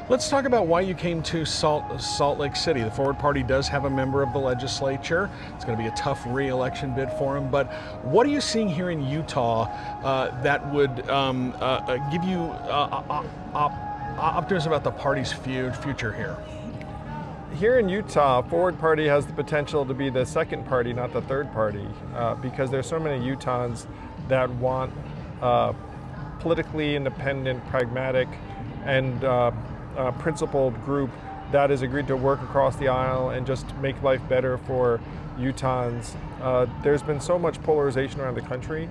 Let's talk about why you came to Salt Lake City. The Forward Party does have a member of the legislature. It's going to be a tough re-election bid for him. But what are you seeing here in Utah that would give you optimism about the party's future here? Here in Utah, Forward Party has the potential to be the second party, not the third party, because there's so many Utahns that want politically independent, pragmatic, and principled group that has agreed to work across the aisle and just make life better for Utahns. There's been so much polarization around the country,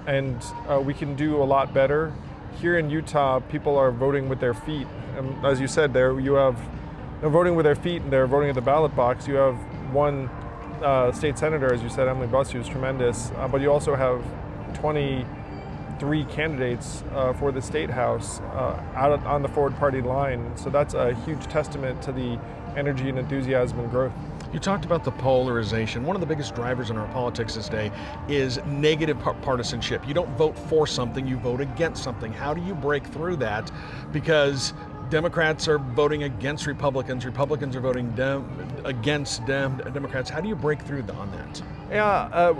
and we can do a lot better. Here in Utah, people are voting with their feet. And as you said, they're voting with their feet and they're voting at the ballot box. You have one state senator, as you said, Emily Buss, who's tremendous, but you also have 23 candidates for the state house out on the Forward Party line. So that's a huge testament to the energy and enthusiasm and growth. You talked about the polarization. One of the biggest drivers in our politics this day is negative partisanship. You don't vote for something, you vote against something. How do you break through that? Because Democrats are voting against Republicans, Republicans are voting against Democrats. How do you break through on that? Yeah.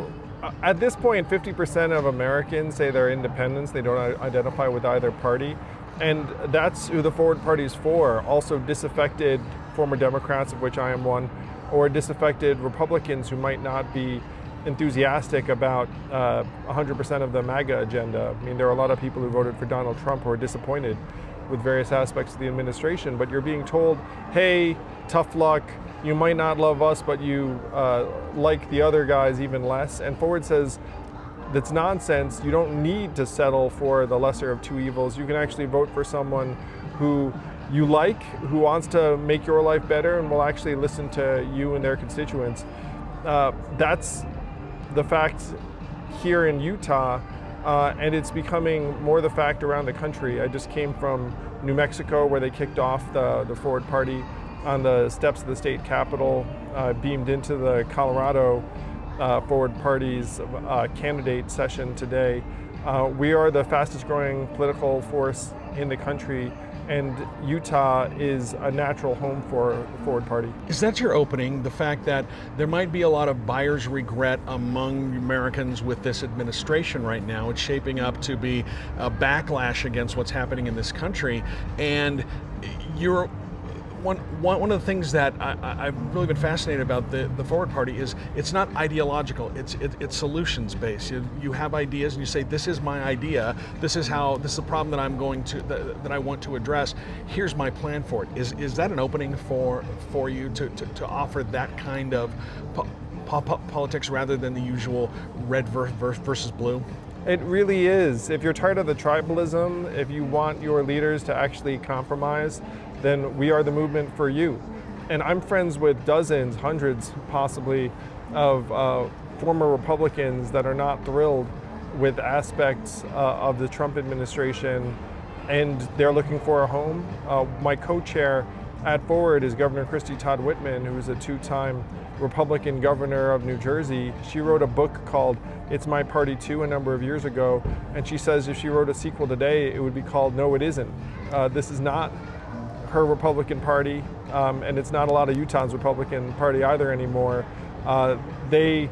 At this point, 50% of Americans say they're independents. They don't identify with either party. And that's who the Forward Party is for. Also disaffected former Democrats, of which I am one, or disaffected Republicans who might not be enthusiastic about 100% of the MAGA agenda. I mean, there are a lot of people who voted for Donald Trump who are disappointed with various aspects of the administration, but you're being told, hey, tough luck, you might not love us, but you like the other guys even less. And Forward says, that's nonsense. You don't need to settle for the lesser of two evils. You can actually vote for someone who you like, who wants to make your life better and will actually listen to you and their constituents. That's the fact here in Utah, and it's becoming more the fact around the country. I just came from New Mexico, where they kicked off the Forward Party on the steps of the state capitol, beamed into the Colorado Forward Party's candidate session today. We are the fastest growing political force in the country, and Utah is a natural home for the Forward Party. Is that your opening, the fact that there might be a lot of buyer's regret among Americans with this administration right now? It's shaping up to be a backlash against what's happening in this country, and you're one of the things that I've really been fascinated about the Forward Party is it's not ideological, it's solutions based. You have ideas and you say, this is my idea, this is the problem that I'm going to that I want to address. Here's my plan for it. Is that an opening for you to offer that kind of politics rather than the usual red versus blue? It really is. If you're tired of the tribalism, if you want your leaders to actually compromise, then we are the movement for you. And I'm friends with dozens, hundreds possibly, of former Republicans that are not thrilled with aspects of the Trump administration, and they're looking for a home. My co-chair at Forward is Governor Christie Todd Whitman, who's a two-time Republican governor of New Jersey. She wrote a book called It's My Party Too a number of years ago, and she says if she wrote a sequel today, it would be called No It Isn't. This is not her Republican Party, and it's not a lot of Utah's Republican Party either anymore. They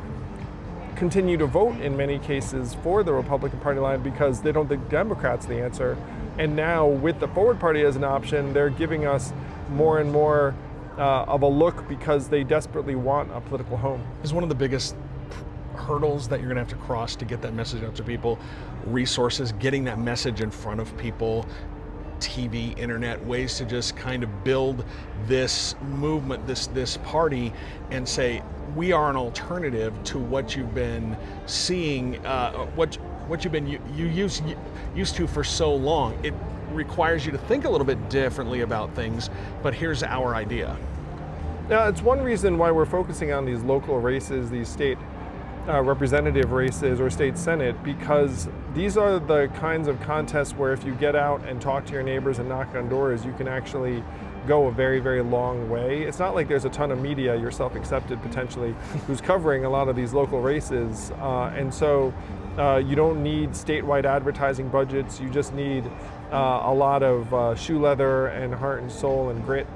continue to vote in many cases for the Republican Party line because they don't think Democrats the answer. And now with the Forward Party as an option, they're giving us more and more of a look because they desperately want a political home. Is one of the biggest hurdles that you're going to have to cross to get that message out to people, resources, getting that message in front of people, TV, internet, ways to just kind of build this movement, this party, and say we are an alternative to what you've been seeing, what you've been used to for so long. It requires you to think a little bit differently about things, but here's our idea. Now, it's one reason why we're focusing on these local races, these state representative races or state senate, because these are the kinds of contests where if you get out and talk to your neighbors and knock on doors, you can actually go a very, very long way. It's not like there's a ton of media, yourself accepted potentially, who's covering a lot of these local races. And so you don't need statewide advertising budgets. You just need a lot of shoe leather and heart and soul and grit